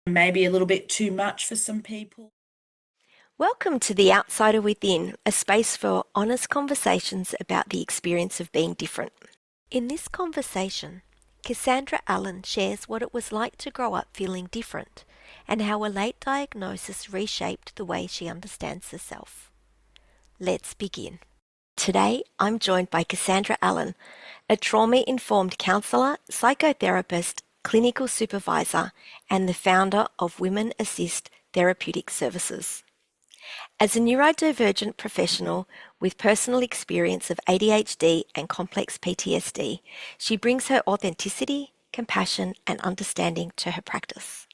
maybe a little bit too much for some people. Welcome to The Outsider Within, a space for honest conversations about the experience of being different. In this conversation, Cassandra Allen shares what it was like to grow up feeling different and how a late diagnosis reshaped the way she understands herself. Let's begin. Today, I'm joined by Cassandra Allen, a trauma-informed counsellor, psychotherapist, clinical supervisor, and the founder of Women Assist Therapeutic Services. As a neurodivergent professional with personal experience of ADHD and complex PTSD, she brings her authenticity, compassion, and understanding to her practice.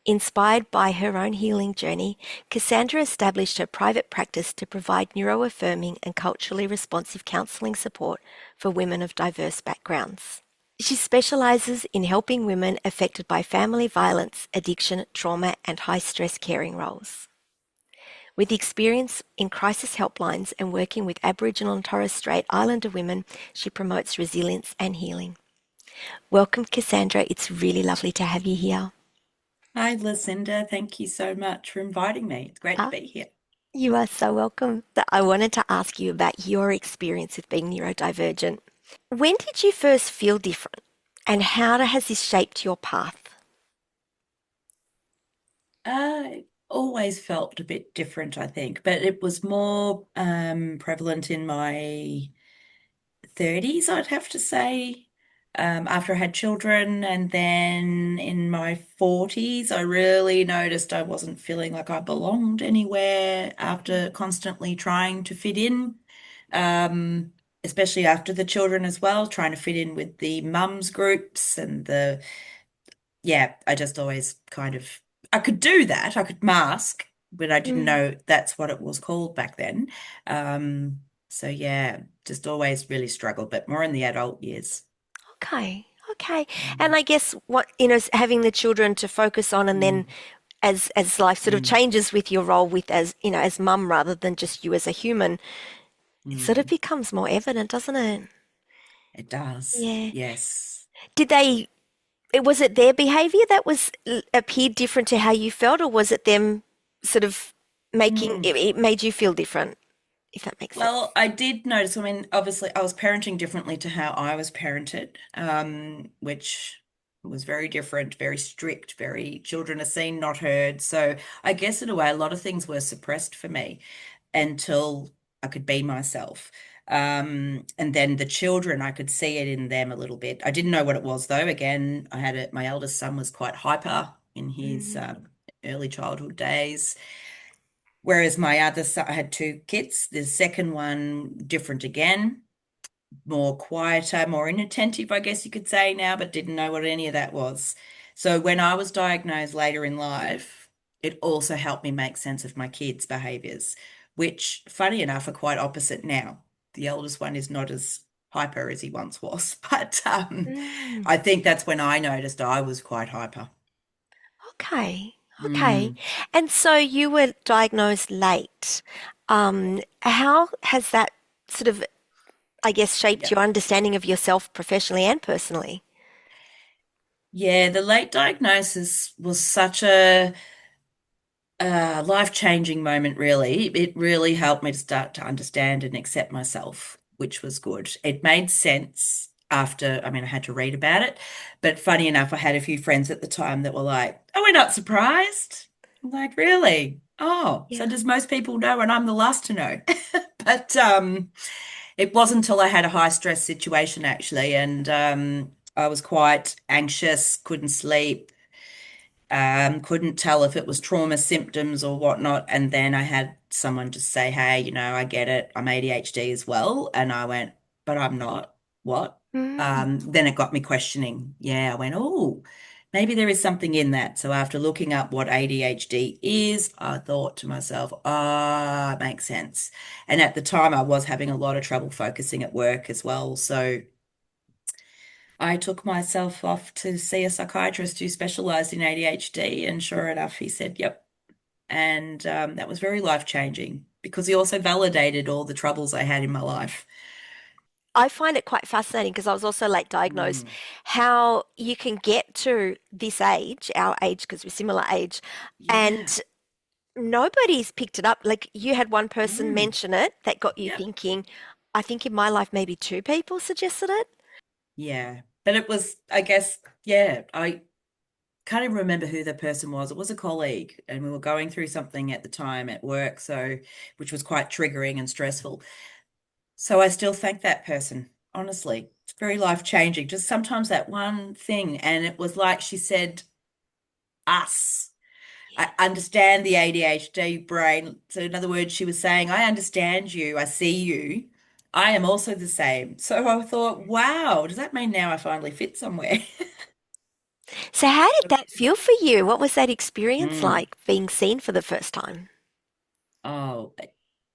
Inspired by her own healing journey, Cassandra established her private practice to provide neuroaffirming and culturally responsive counselling support for women of diverse backgrounds. She specialises in helping women affected by family violence, addiction, trauma, and high-stress caring roles. With experience in crisis helplines and working with Aboriginal and Torres Strait Islander women, she promotes resilience and healing. Welcome, Cassandra. It's really lovely to have you here. Hi, Lucinda. Thank you so much for inviting me. It's great to Ah, be here. you are so welcome. I wanted to ask you about your experience with being neurodivergent. When did you first feel different, and how has this shaped your path? I always felt a bit different, I think, but it was more prevalent in my 30s, I'd have to say, after I had children. And then in my 40s, I really noticed I wasn't feeling like I belonged anywhere after constantly trying to fit in, especially after the children as well, trying to fit in with the mums groups and yeah, I just always I could do that. I could mask, but I didn't Mm, know that's what it was called back then. Um, so yeah, just always really struggled, but more in the adult years. okay, okay. And Mm, I guess having the children to focus on, and then mm, as life sort of mm, changes with your role with as mum rather than just you as a human, it sort of mm. becomes more evident, doesn't it? It does. Yeah. Yes. Did they, was it their behavior that appeared different to how you felt, or was it them sort of Mm. it made you feel different, if that makes sense? Well, I did notice, I mean, obviously I was parenting differently to how I was parented, which was very different, very strict, very children are seen, not heard. So I guess in a way, a lot of things were suppressed for me until I could be myself. And then the children, I could see it in them a little bit. I didn't know what it was though. Again, my eldest son was quite hyper in his Mm, early childhood days. Whereas my other son, I had two kids. The second one, different again, more quieter, more inattentive, I guess you could say now, but didn't know what any of that was. So when I was diagnosed later in life, it also helped me make sense of my kids' behaviors, which, funny enough, are quite opposite now. The eldest one is not as hyper as he once was, but mm. I think that's when I noticed I was quite hyper. Okay, okay. Mm, And so you were diagnosed late. How has that sort of, I guess, shaped yeah. your understanding of yourself professionally and personally? Yeah, the late diagnosis was such a life-changing moment, really. It really helped me to start to understand and accept myself, which was good. It made sense after, I mean, I had to read about it, but funny enough, I had a few friends at the time that were like, "Oh, we're not surprised." I'm like, really? Oh, so Yeah. does most people know and I'm the last to know? But it wasn't until I had a high stress situation actually, and I was quite anxious, couldn't sleep, couldn't tell if it was trauma symptoms or whatnot. And then I had someone just say, "Hey, I get it. I'm ADHD as well." And I went, "But I'm not. What?" Mm. Then it got me questioning. Yeah, I went, "Oh, maybe there is something in that." So after looking up what ADHD is, I thought to myself, "Ah, it makes sense." And at the time, I was having a lot of trouble focusing at work as well. So I took myself off to see a psychiatrist who specialized in ADHD, and sure enough, he said, "Yep." And that was very life-changing because he also validated all the troubles I had in my life. I find it quite fascinating because I was also late diagnosed, Mm. how you can get to this age, our age, because we're similar age, Yeah. and nobody's picked it up. Like you had one person Mm. mention it that got you Yep. thinking. I think in my life, maybe two people suggested it. Yeah. But it was, I guess, yeah, I can't even remember who the person was. It was a colleague, and we were going through something at the time at work, so which was quite triggering and stressful. So I still thank that person, honestly. It's very life-changing. Just sometimes that one thing, and it was like she said, us. I understand the ADHD brain. So in other words, she was saying, I understand you, I see you. I am also the same. So I thought, wow, does that mean now I finally fit somewhere? So, how did that feel for you? What was that experience Mm. like being seen for the first time? Oh,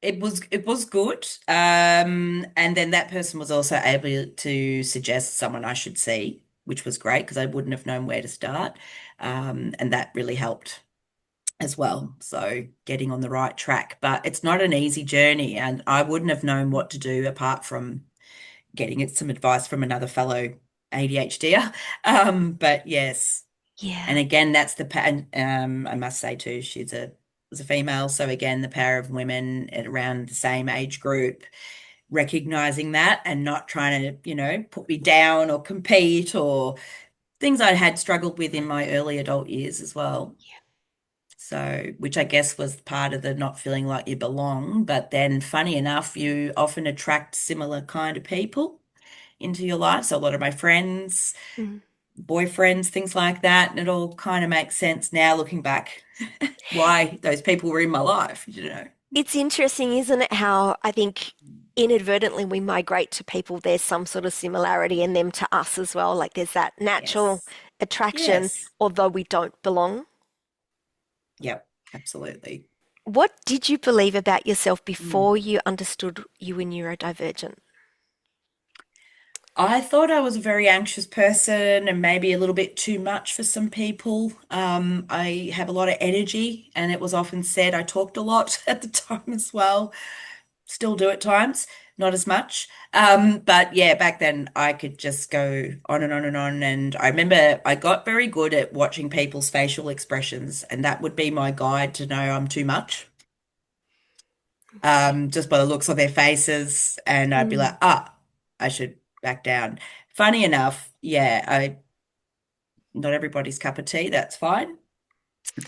it was good. And then that person was also able to suggest someone I should see, which was great because I wouldn't have known where to start. And that really helped as well. So getting on the right track. But it's not an easy journey, and I wouldn't have known what to do apart from getting it some advice from another fellow ADHDer. But yes. And Yeah. again, that's the and I must say too, she's a was a female. So again, the pair of women at around the same age group, recognizing that and not trying to, put me down or compete or things I had struggled with in my early adult years as well. So, which I guess was part of the not feeling like you belong. But then, funny enough, you often attract similar kind of people into your life. So, a lot of my friends, Mm. boyfriends, things like that. And it all kind of makes sense now looking back why those people were in my life. It's interesting, isn't it? How I think inadvertently we migrate to people, there's some sort of similarity in them to us as well. Like there's that natural Yes. attraction, Yes. although we don't belong. Yep. Absolutely. What did you believe about yourself Mm. before you understood you were neurodivergent? I thought I was a very anxious person and maybe a little bit too much for some people. I have a lot of energy, and it was often said I talked a lot at the time as well. Still do at times, not as much. But yeah, back then I could just go on and on and on. And I remember I got very good at watching people's facial expressions, and that would be my guide to know I'm too much. Just by the looks of their faces, and I'd be Mm. like, I should back down. Funny enough, yeah, I not everybody's cup of tea, that's fine.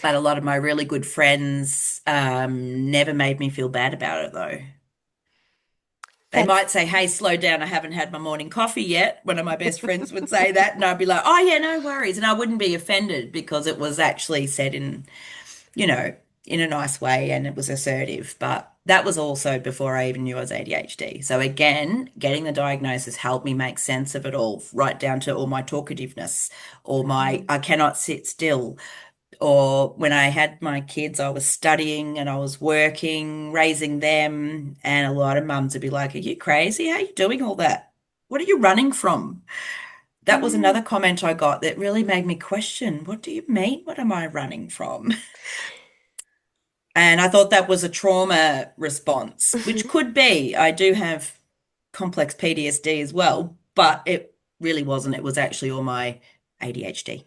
But a lot of my really good friends never made me feel bad about it though. They That's might say, hey, slow down, I haven't had my morning coffee yet. One of my best friends would say that, and I'd be like, oh yeah, no worries. And I wouldn't be offended because it was actually said you know, in a nice way and it was assertive. But that was also before I even knew I was ADHD. So again, getting the diagnosis helped me make sense of it all, right down to all my talkativeness or my Mm. I cannot sit still. Or when I had my kids, I was studying and I was working, raising them. And a lot of mums would be like, are you crazy? How are you doing all that? What are you running from? That was Mm. another comment I got that really made me question, what do you mean? What am I running from? And I thought that was a trauma response, which Mhm. could be. I do have complex PTSD as well, but it really wasn't. It was actually all my ADHD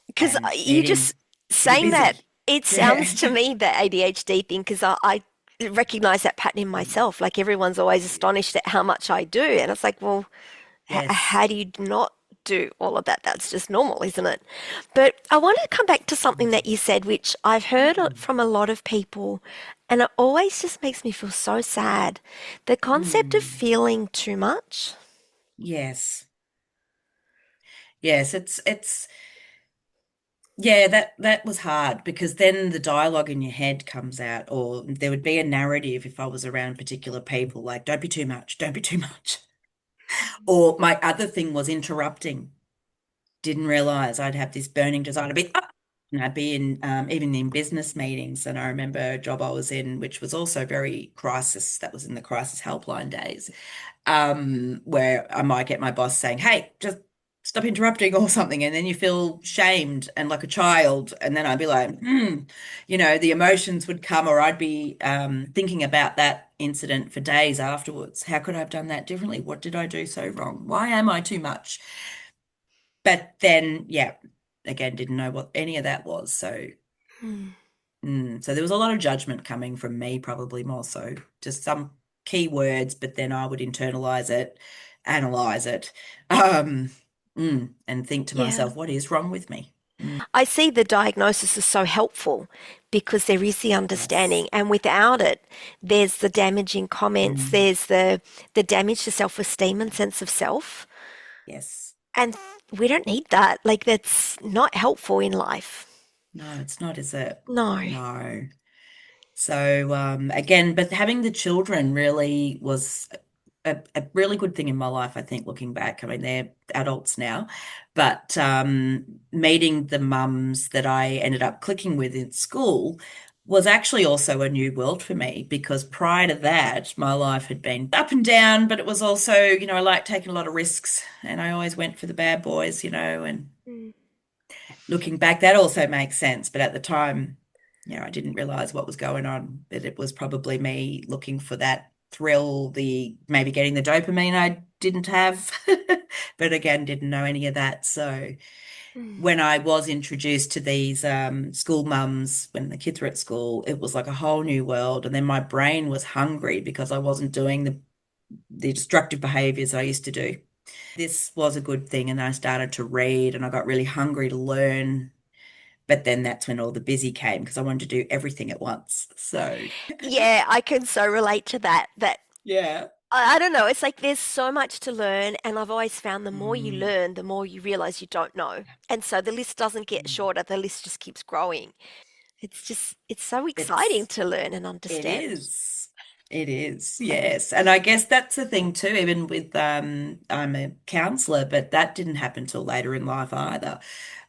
Because and you just needing to be saying that, busy. it Yeah. sounds to me the ADHD thing, because I recognize that pattern in myself. Like everyone's always astonished at how much I do. And it's like, well, Yes. how do you not do all of that? That's just normal, isn't it? But I want to come back to something that you said, which I've heard Mm. from a lot of people, and it always just makes me feel so sad. The concept of Mm. feeling too much. Yes. Yes, it's yeah, that was hard because then the dialogue in your head comes out, or there would be a narrative if I was around particular people, like, don't be too much, don't be too much. Or my other thing was interrupting. Didn't realize I'd have this burning desire to be up. And I'd be in even in business meetings. And I remember a job I was in, which was also very crisis, that was in the crisis helpline days, where I might get my boss saying, hey, just stop interrupting or something. And then you feel shamed and like a child. And then I'd be like, the emotions would come, or I'd be thinking about that incident for days afterwards. How could I have done that differently? What did I do so wrong? Why am I too much? But then, yeah, again, didn't know what any of that was. So, Mm. so there was a lot of judgment coming from me, probably more so, just some key words, but then I would internalize it, analyze it, um, and think to Yeah. myself, what is wrong with me? Mm, I see the diagnosis is so helpful because there is the yes. understanding, and without it, there's the damaging comments, Mm, there's the damage to self-esteem and sense of self, yes. and we don't need that. Like that's not helpful in life. No, it's not, is it? No. No. So again, but having the children really was a really good thing in my life, I think, looking back. I mean, they're adults now, but meeting the mums that I ended up clicking with in school was actually also a new world for me because prior to that, my life had been up and down, but it was also, I like taking a lot of risks and I always went for the bad boys, and Mm. looking back, that also makes sense. But at the time, I didn't realize what was going on, that it was probably me looking for that thrill, the maybe getting the dopamine I didn't have. But again, didn't know any of that. So Mm. when I was introduced to these school mums, when the kids were at school, it was like a whole new world. And then my brain was hungry because I wasn't doing the destructive behaviors I used to do. This was a good thing, and I started to read and I got really hungry to learn. But then that's when all the busy came because I wanted to do everything at once. So, Yeah, I can so relate to that. yeah. I don't know. It's like there's so much to learn, and I've always found the more you Mm, learn, the more you realize you don't know. And so the list doesn't get mm. shorter, the list just keeps growing. It's so exciting It's to learn and it understand. is. It is, yes. And I guess that's the thing too, even with I'm a counselor, but that didn't happen till later in life either,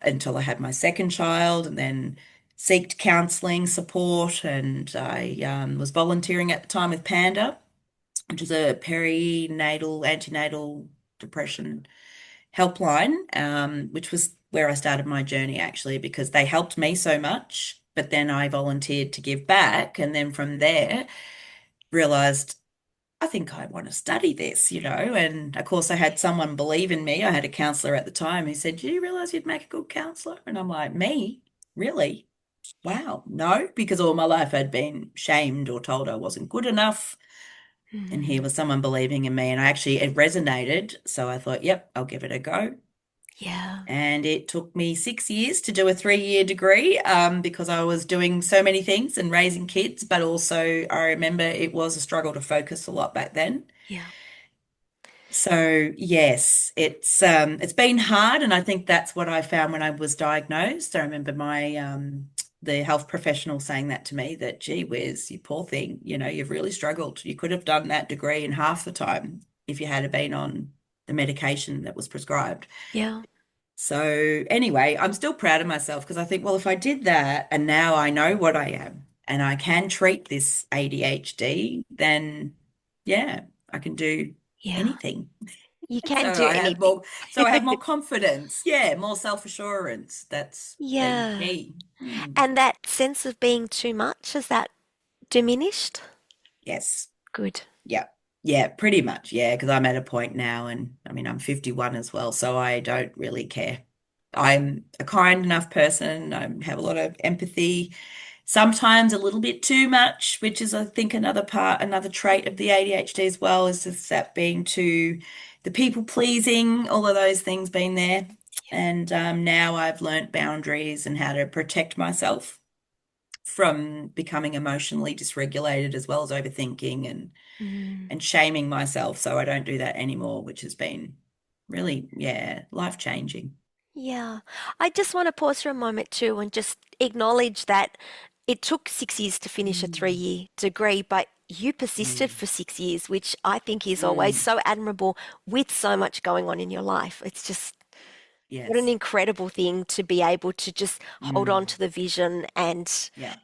until I had my second child and then seeked counseling support and I was volunteering at the time with Panda, which is a perinatal, antenatal depression helpline, which was where I started my journey actually, because they helped me so much. But then I volunteered to give back. And then from there, realized I think I want to study this, And of course, I had someone believe in me. I had a counselor at the time who said, do you realize you'd make a good counselor? And I'm like, me? Really? Wow. No, because all my life I'd been shamed or told I wasn't good enough. And here Mm, was someone believing in me, and it resonated. So I thought, yep, I'll give it a go. yeah, And it took me 6 years to do a 3-year degree because I was doing so many things and raising kids. But also, I remember it was a struggle to focus a lot back then. yeah, So yes, it's been hard, and I think that's what I found when I was diagnosed. I remember my the health professional saying that to me, that gee whiz, you poor thing, you've really struggled. You could have done that degree in half the time if you had been on the medication that was prescribed. yeah, So anyway, I'm still proud of myself because I think, well, if I did that and now I know what I am and I can treat this ADHD, then yeah, I can do yeah. anything. You So can do I have anything. more, so I have more confidence. Yeah, more self-assurance. That's been Yeah. key. Mm. And that sense of being too much, has that diminished? Yes. Good. Yeah. Yeah, pretty much. Yeah, because I'm at a point now, and I mean, I'm 51 as well, so I don't really care. I'm a kind enough person. I have a lot of empathy, sometimes a little bit too much, which is, I think, another trait of the ADHD as well, is just that being too, the people pleasing, all of those things being there. And now I've learnt boundaries and how to protect myself from becoming emotionally dysregulated as well as overthinking Mm. and shaming myself. So I don't do that anymore, which has been really, yeah, life-changing. Yeah. I just want to pause for a moment too and just acknowledge that it took 6 years to finish a Mm, 3-year degree, but you persisted mm, for 6 years, which I think is always mm. so admirable with so much going on in your life. It's just what an Yes. incredible thing to be able to just hold on Mm, to the vision and, yeah.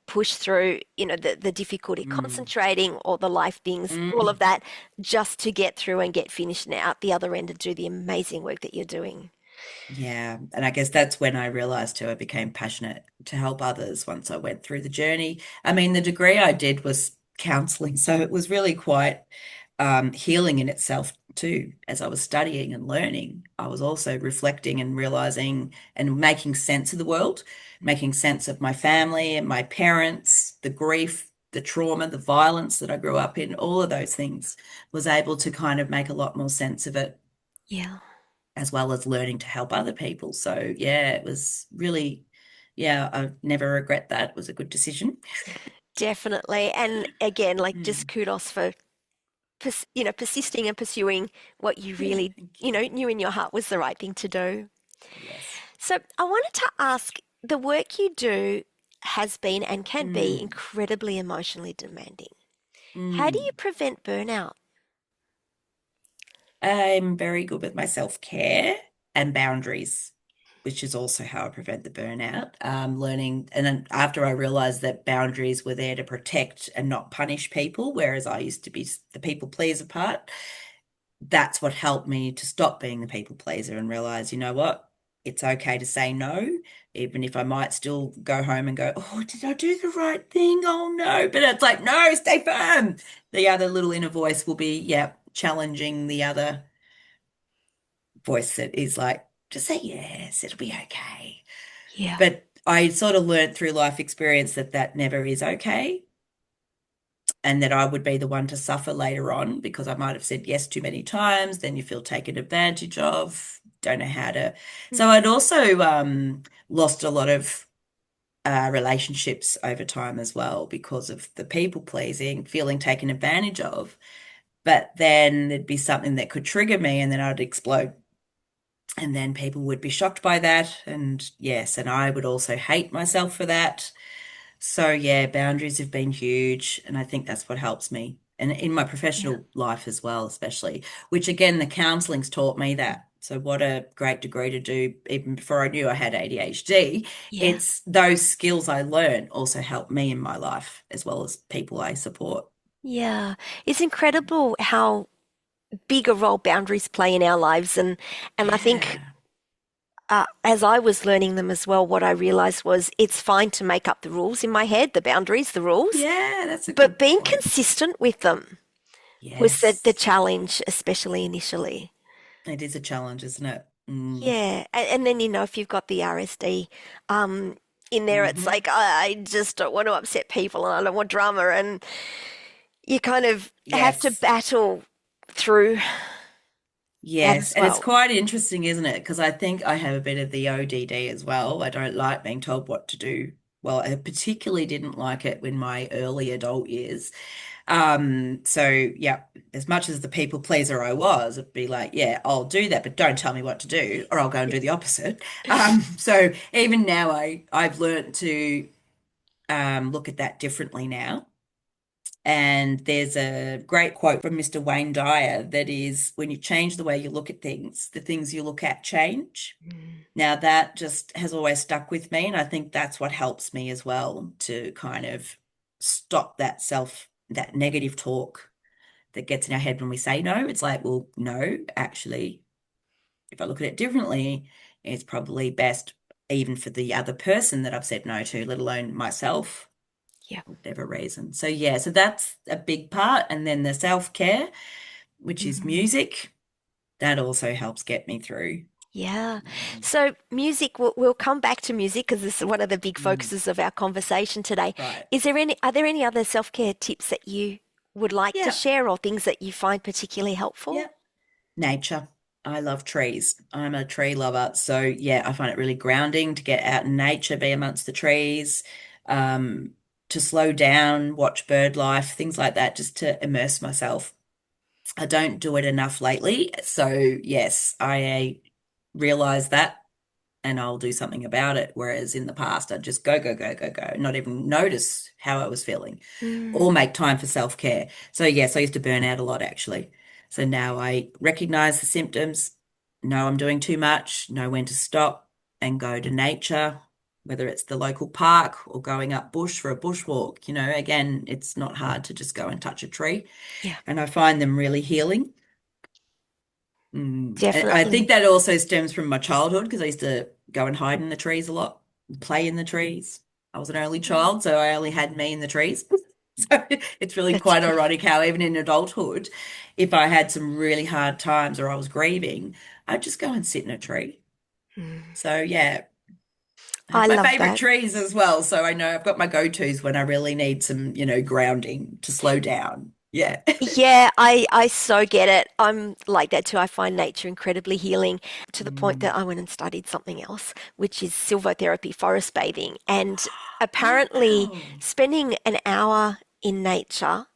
push through, the difficulty Mm, concentrating or the life things, all of mm. that, just to get through and get finished and out the other end and do the amazing work that you're doing. Yeah. And I guess that's when I realized too, I became passionate to help others once I went through the journey. I mean, the degree I did was counseling. So it was really quite healing in itself too. As I was studying and learning, I was also reflecting and realizing and making sense of the world, making sense of my family and my parents, the grief, the trauma, the violence that I grew up in, all of those things, was able to kind of make a lot more sense of it, Yeah. as well as learning to help other people. So yeah, it was really, yeah, I never regret that. It was a good decision. Definitely. And again, like just Mm. kudos for persisting and pursuing what you Yeah, really, thank you. knew in your heart was the right thing to do. Yes. So I wanted to ask, the work you do has been and can be Mm. incredibly emotionally demanding. How do you Mm. prevent burnout? I'm very good with my self-care and boundaries, which is also how I prevent the burnout. Learning, and then after I realized that boundaries were there to protect and not punish people, whereas I used to be the people pleaser part, that's what helped me to stop being the people pleaser and realize, you know what? It's okay to say no, even if I might still go home and go, oh, did I do the right thing? Oh no. But it's like, no, stay firm. The other little inner voice will be, yeah, challenging the other voice that is like, just say yes, it'll be okay. Yeah. But I sort of learned through life experience that that never is okay, and that I would be the one to suffer later on because I might have said yes too many times. Then you feel taken advantage of, don't know how to. So Mm. I'd also lost a lot of relationships over time as well because of the people pleasing, feeling taken advantage of. But then there'd be something that could trigger me, and then I'd explode. And then people would be shocked by that. And yes, and I would also hate myself for that. So yeah, boundaries have been huge, and I think that's what helps me. And in my Yeah. professional life as well, especially, which again, the counseling's taught me that. So what a great degree to do, even before I knew I had ADHD. Yeah. It's those skills I learned also help me in my life as well as people I support. Yeah. It's incredible how big a role boundaries play in our lives. And I think Yeah. as I was learning them as well, what I realized was it's fine to make up the rules in my head, the boundaries, the rules, Yeah, that's a but good being point. consistent with them was the Yes. challenge, especially initially. It is a challenge, isn't it? Mm. Yeah. And then, if you've got the RSD in there, it's Hmm. like, I just don't want to upset people and I don't want drama. And you kind of have to Yes. battle through that Yes, as and it's well. quite interesting, isn't it? Because I think I have a bit of the ODD as well. I don't like being told what to do. Well, I particularly didn't like it in my early adult years. So yeah, as much as the people pleaser I was, it'd be like, yeah, I'll do that, but don't tell me what to do, or I'll go and do the opposite. So even now I've learned to look at that differently now. And there's a great quote from Mr. Wayne Dyer that is, when you change the way you look at things, the things you look at change. Mm. Now, that just has always stuck with me. And I think that's what helps me as well to kind of stop that negative talk that gets in our head when we say no. It's like, well, no, actually, if I look at it differently, it's probably best even for the other person that I've said no to, let alone myself Yeah. whatever reason. So yeah, so that's a big part. And then the self-care, which is Mm. music, that also helps get me through. Yeah. Mm. So music, we'll come back to music because this is one of the big Mm. focuses of our conversation today. Right. Are there any other self-care tips that you would like to Yeah. share or things that you find particularly helpful? Yeah. Nature. I love trees. I'm a tree lover. So yeah, I find it really grounding to get out in nature, be amongst the trees, um, to slow down, watch bird life, things like that, just to immerse myself. I don't do it enough lately. So yes, I realize that and I'll do something about it. Whereas in the past, I'd just go, go, go, go, go, not even notice how I was feeling or Mm. make time for self-care. So, yes, I used to burn out a lot actually. So now I recognize the symptoms, know I'm doing too much, know when to stop and go to nature, whether it's the local park or going up bush for a bushwalk. Again, it's not hard to just go and touch a tree. Yeah, And I find them really healing. And I think definitely. that also stems from my childhood because I used to go and hide in the trees a lot, play in the trees. I was an only child, so I only had me in the trees. So it's really That's quite beautiful. ironic how even in adulthood, if I had some really hard times or I was grieving, I'd just go and sit in a tree. Mm. So yeah, I I have my love favorite that. trees as well. So I know I've got my go-tos when I really need some, grounding to slow down. Yeah. Yeah, I so get it. I'm like that too. I find nature incredibly healing to the point Mm. that I went and studied something else, which is silvotherapy, forest bathing. And Oh, apparently, wow. spending an hour in nature,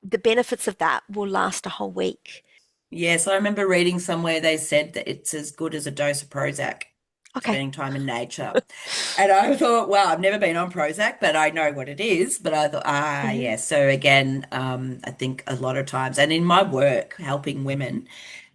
the benefits of that will last a whole week. Yes, I remember reading somewhere they said that it's as good as a dose of Prozac, Okay. spending time in nature. And I thought, well, I've never been on Prozac, but I know what it is. But I thought, Hmm. yeah. So again, I think a lot of times, and in my work, helping women,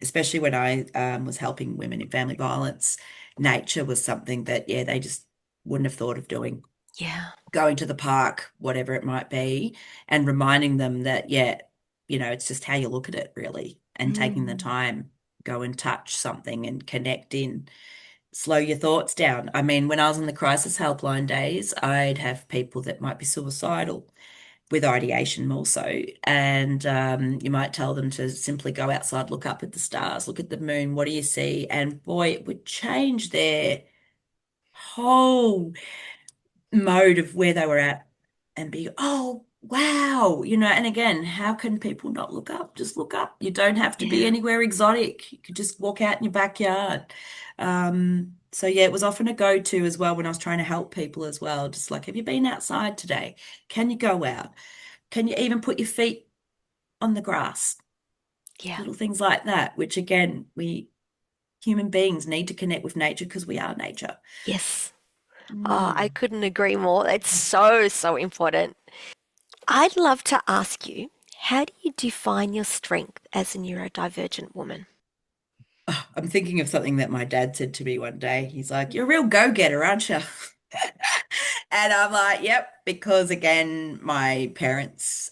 especially when I was helping women in family violence, nature was something that, yeah, they just wouldn't have thought of doing. Yeah. Going to the park, whatever it might be, and reminding them that, yeah, it's just how you look at it, really, and taking the Mm. time, go and touch something and connect in, slow your thoughts down. I mean, when I was in the crisis helpline days, I'd have people that might be suicidal with ideation more so. And you might tell them to simply go outside, look up at the stars, look at the moon, what do you see? And boy, it would change their whole mode of where they were at and be, oh, wow, and again, how can people not look up? Just look up. You don't have to be Yeah. anywhere exotic. You could just walk out in your backyard. So yeah, it was often a go-to as well when I was trying to help people as well. Just like, have you been outside today? Can you go out? Can you even put your feet on the grass? Yeah. Little things like that, which again, we human beings need to connect with nature because we are nature. Yes. Oh, I Mm. couldn't agree more. It's so, so important. I'd love to ask you, how do you define your strength as a neurodivergent woman? Oh, I'm thinking of something that my dad said to me one day. He's like, "You're a real go-getter, aren't you?" And I'm like, "Yep," because again, my parents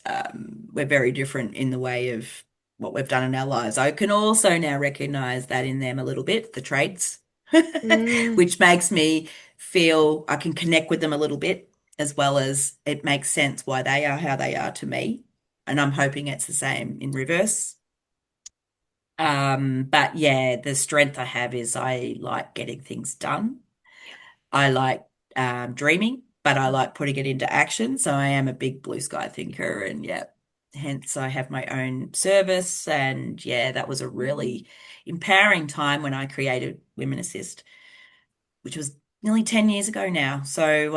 were very different in the way of what we've done in our lives. I can also now recognize that in them a little bit, the traits, Mm, which makes me feel I can connect with them a little bit, as well as it makes sense why they are how they are to me. And I'm hoping it's the same in reverse. But yeah, the strength I have is I like getting things done. I like dreaming, but I like putting it into action. So I am a big blue sky thinker, and yeah, hence I have my own service. And yeah, that was a really empowering time when I created Women Assist, which was nearly 10 years ago now. So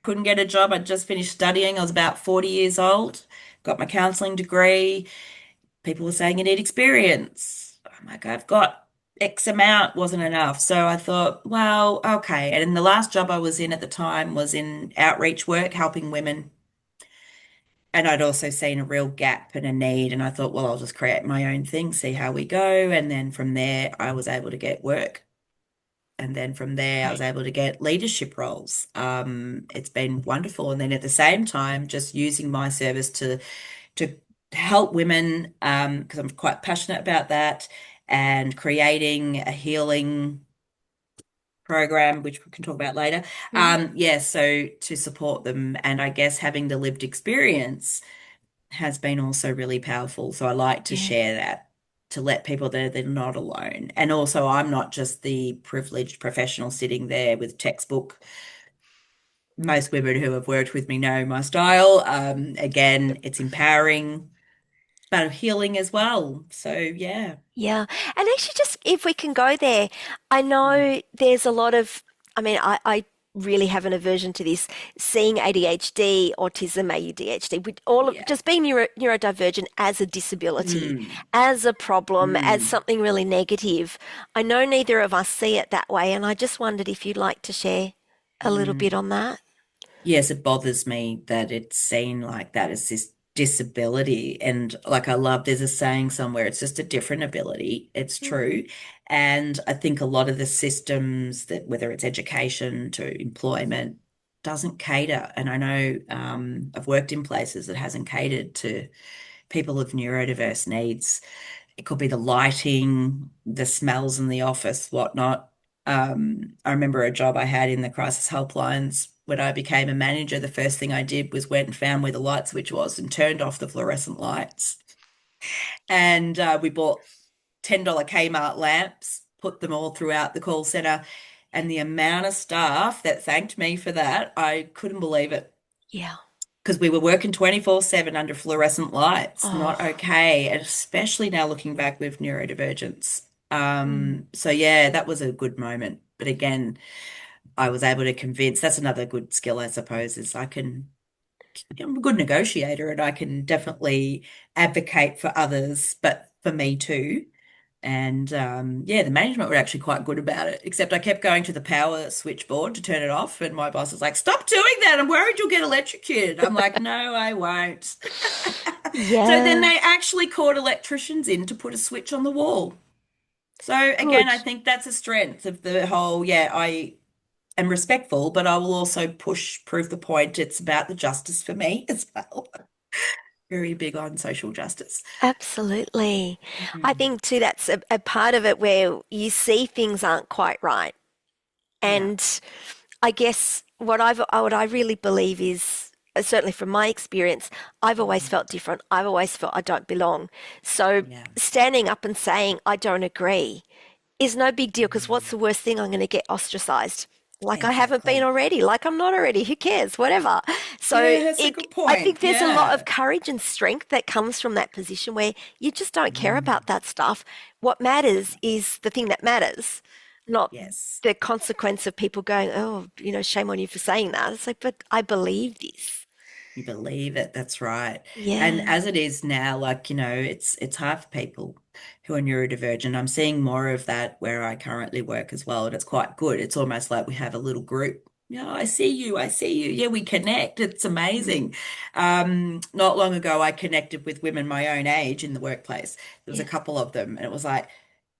couldn't get a job. I'd just finished studying. I was about 40 years old, got my counselling degree. People were saying you need experience. I'm like, I've got X amount, wasn't enough. So I thought, well, okay. And the last job I was in at the time was in outreach work, helping women. And I'd also seen a real gap and a need. And I thought, well, I'll just create my own thing, see how we go. And then from there, I was able to get work. And then from there, I was right. able to get leadership roles. It's been wonderful. And then at the same time, just using my service to help women because I'm quite passionate about that and creating a healing program, which we can talk about later. Mm, Yeah, so to support them, and I guess having the lived experience has been also really powerful. So I like to yeah. share that to let people know they're not alone. And also, I'm not just the privileged professional sitting there with textbook. Most women who have worked with me know my style. Again, it's empowering but healing as well. So yeah. Yeah. And actually, just if we can go there, I Mm. know there's a lot of, I really have an aversion to this seeing ADHD, autism, ADHD, with all of Yeah. just being neurodivergent as a disability, Mm. as a problem, as Mm. something really negative. I know neither of us see it that way. And I just wondered if you'd like to share a little bit Mm. on that. Yes, it bothers me that it's seen like that as this disability. And like I love, there's a saying somewhere, it's just a different ability. It's Mm, true. And I think a lot of the systems that, whether it's education to employment, doesn't cater. And I know I've worked in places that hasn't catered to people with neurodiverse needs. It could be the lighting, the smells in the office, whatnot. I remember a job I had in the crisis helplines. when I became a manager, the first thing I did was went and found where the light switch was and turned off the fluorescent lights. And we bought $10 Kmart lamps, put them all throughout the call center. And the amount of staff that thanked me for that, I couldn't believe it. Yeah. Because we were working 24/7 under fluorescent lights, not Oh. okay. And especially now looking back with neurodivergence. Mm. So yeah, that was a good moment. But again, I was able to convince, that's another good skill, I suppose, is I'm a good negotiator and I can definitely advocate for others, but for me too. And yeah, the management were actually quite good about it, except I kept going to the power switchboard to turn it off. And my boss was like, "Stop doing that. I'm worried you'll get electrocuted." I'm like, "No, I won't." So then Yeah. they actually called electricians in to put a switch on the wall. So again, Good. I think that's a strength of the whole, yeah, I am respectful, but I will also prove the point. It's about the justice for me as well. Very big on social justice. Absolutely. I Mm. think too that's a part of it where you see things aren't quite right. Yeah. And I guess what I really believe is certainly from my experience, I've always Mm. felt different. I've always felt I don't belong. So Yeah. standing up and saying I don't agree is no big deal because what's Mm. the worst thing? I'm going to get ostracized. Like I haven't been Exactly. already, like I'm not already, who cares, whatever. So Yeah, that's a it, good I think point. there's a lot of Yeah. courage and strength that comes from that position where you just don't care Mm. about that stuff. What matters is the thing that matters, not Yes. the consequence of people going, oh, shame on you for saying that. It's like, but I believe this. You believe it. That's right. And Yeah. as it is now, like, it's hard for people who are neurodivergent. I'm seeing more of that where I currently work as well, and it's quite good. It's almost like we have a little group. Yeah, I see you. I see you. Yeah, we connect. It's Mm. amazing. Not long ago, I connected with women my own age in the workplace. There was a Yeah. couple of them, and it was like,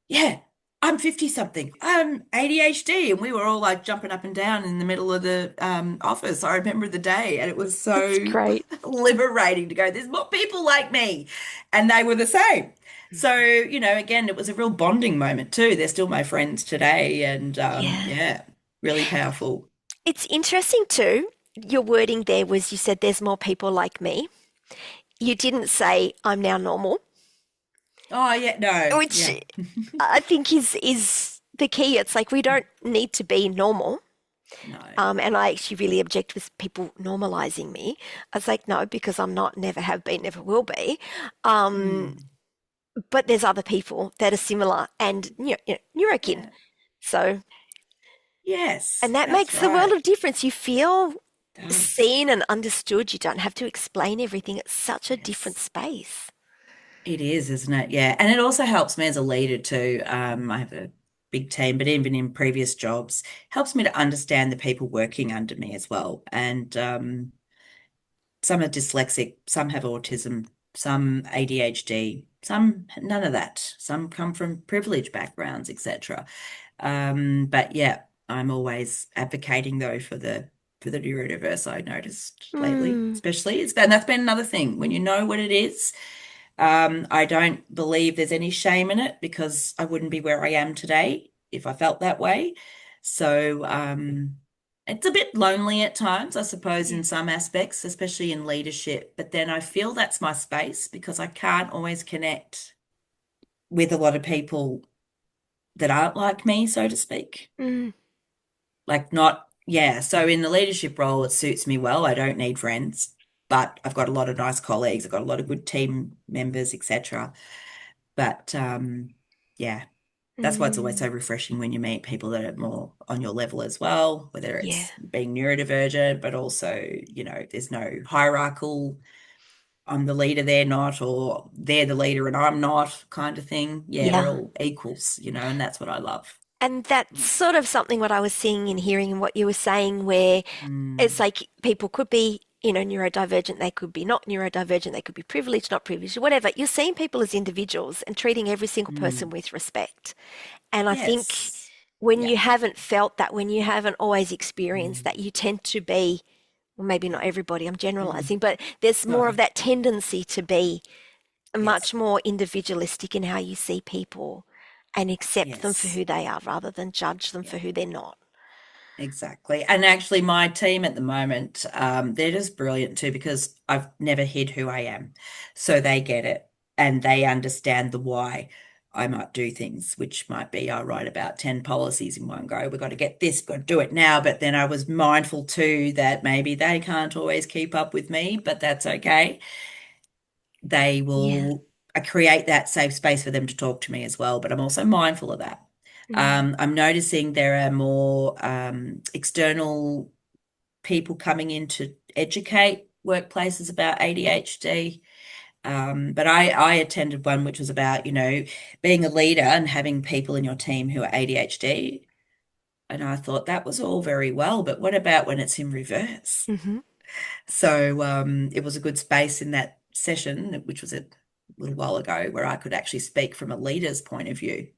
yeah, I'm 50 something. I'm ADHD. And we were all like jumping up and down in the middle of the office. I remember the day, and it was That's so great. liberating to go, there's more people like me. And they were the same. So, again, it was a real bonding moment too. They're still my friends today. And Yeah. yeah, really powerful. It's interesting too. Your wording there was you said there's more people like me. You didn't say I'm now normal, Oh, yeah, no, which yeah, I think is the key. It's like we don't need to be normal. no. And I actually really object with people normalizing me. I was like, no, because I'm not, never have been, never will be. Um, Mm, but there's other people that are similar and neurokin. yeah, So, and yes, that that's makes the world right. of difference. You feel Does. seen and understood. You don't have to explain everything. It's such a different Yes. space. It is, isn't it? Yeah. And it also helps me as a leader too. I have a big team, but even in previous jobs, helps me to understand the people working under me as well. And some are dyslexic, some have autism, some ADHD, some none of that. Some come from privileged backgrounds, etc. But yeah, I'm always advocating though for the neurodiverse I noticed lately, Mm, especially and that's been another thing. When you know what it is, I don't believe there's any shame in it because I wouldn't be where I am today if I felt that way. So, it's a bit lonely at times, I suppose, yeah. in some aspects, especially in leadership. But then I feel that's my space because I can't always connect with a lot of people that aren't like me, so to speak. Mm, Like, not, yeah. So in the leadership role, it suits me well. I don't need friends, but I've got a lot of nice colleagues. I've got a lot of good team members, etc. But yeah, that's why it's always so mm, refreshing when you meet people that are more on your level as well, whether yeah. it's being neurodivergent, but also, there's no hierarchical, I'm the leader, they're not, or they're the leader and I'm not kind of thing. Yeah, we're Yeah. all equals, and that's what I love. And that's sort of something what I was seeing and hearing and what you were saying, where it's Mm, like people could be, neurodivergent, they could be not neurodivergent, they could be privileged, not privileged, whatever. You're seeing people as individuals and treating every single person mm. with respect. And I think Yes. when Yeah. you haven't felt that, when you haven't always experienced Mm. that, you tend to be, well, maybe Yeah. not everybody, I'm Mm. generalizing, but there's more of No. that tendency to be much Yes. more individualistic in how you see people and accept them for Yes. who they are rather than judge them Yeah. for who they're not. Exactly. And actually, my team at the moment, they're just brilliant too because I've never hid who I am. So they get it and they understand the why I might do things, which might be I write about 10 policies in one go. We've got to get this, we've got to do it now. But then I was mindful too that maybe they can't always keep up with me, but that's okay. They Yeah. will create that safe space for them to talk to me as well. But I'm also mindful of that. Mm. I'm noticing there are more external people coming in to educate workplaces about ADHD. But I attended one which was about, being a leader and having people in your team who are ADHD. And I thought that was all very well, but what about when it's in reverse? Hmm. So it was a good space in that session, which was a little while ago, where I could actually speak from a leader's point of view.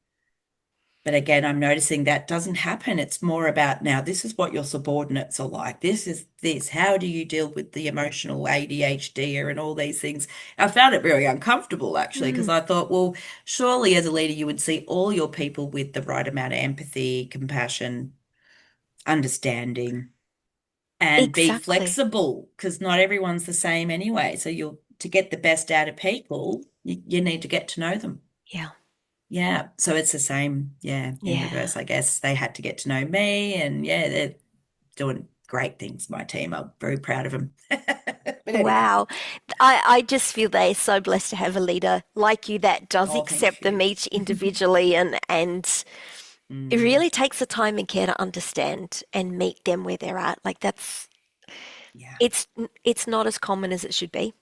But again, I'm noticing that doesn't happen. It's more about now, this is what your subordinates are like. This is this. How do you deal with the emotional ADHD and all these things? I found it very uncomfortable actually, because Mm. I thought, well, surely as a leader, you would see all your people with the right amount of empathy, compassion, understanding, and be Exactly. flexible, because not everyone's the same anyway. So you'll to get the best out of people, you need to get to know them. Yeah. Yeah, so it's the same, yeah, in Yeah. reverse, I guess. They had to get to know me and yeah, they're doing great things, my team. I'm very proud of them. But anyway, Wow. I just feel they're so blessed to have a leader like you that does oh, thank accept them you. each individually and it Mm, really takes the time and care to understand and meet them where they're at. Like that's yeah, it's it's not as common as it should be.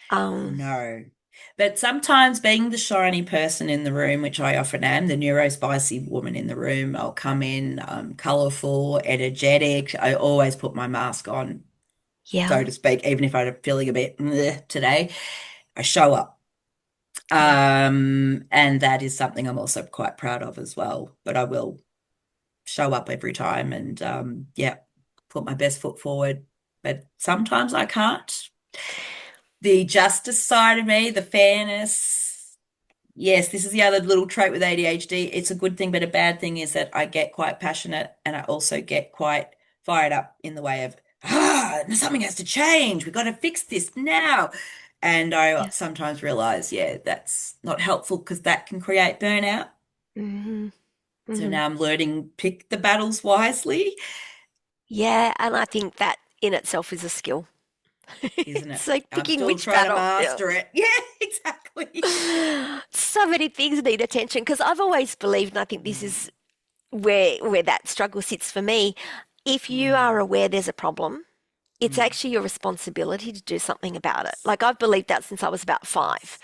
Um, no. But sometimes being the shiny person in the room, which I often am, the neurospicy woman in the room, I'll come in, colourful, energetic. I always put my mask on, so yeah, to speak, even if I'm feeling a bit "Meh" today, I show up. yeah. And that is something I'm also quite proud of as well. But I will show up every time and yeah, put my best foot forward. But sometimes I can't. The justice side of me, the fairness. Yes, this is the other little trait with ADHD. It's a good thing, but a bad thing is that I get quite passionate and I also get quite fired up in the way of, something has to change. We've got to fix this now. And I Yeah. sometimes realize, yeah, that's not helpful because that can create burnout. Hmm. So Hmm. now I'm learning pick the battles wisely, Yeah, and I think that in itself is a skill. isn't it? It's like I'm picking still which trying to battle. Yeah. master it. Yeah, exactly. So many things need attention because I've always believed, and I think this Mm, is where that struggle sits for me. If you are mm, aware there's a problem, it's mm. actually your responsibility to do something about it. Like I've believed that since I was about 5.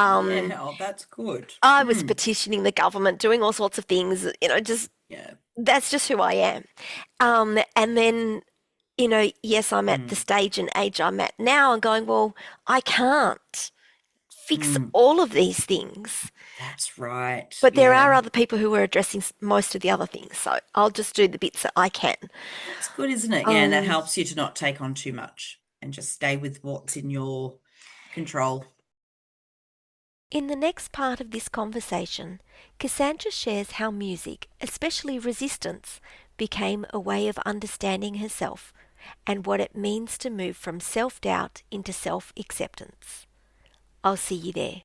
Yeah, Um, oh, that's good. I was Mm, petitioning the government, doing all sorts of things, just yeah. that's just who I am. And then, yes, I'm at the Mm, stage and age I'm at now and going, well, I can't fix mm. all of these things. That's right. But there are Yeah. other people who are addressing most of the other things. So I'll just do the bits that I can. That's good, isn't it? Yeah, and that Um, helps you to not take on too much and just stay with what's in your control. in the next part of this conversation, Cassandra shares how music, especially resistance, became a way of understanding herself and what it means to move from self doubt into self acceptance. I'll see you there.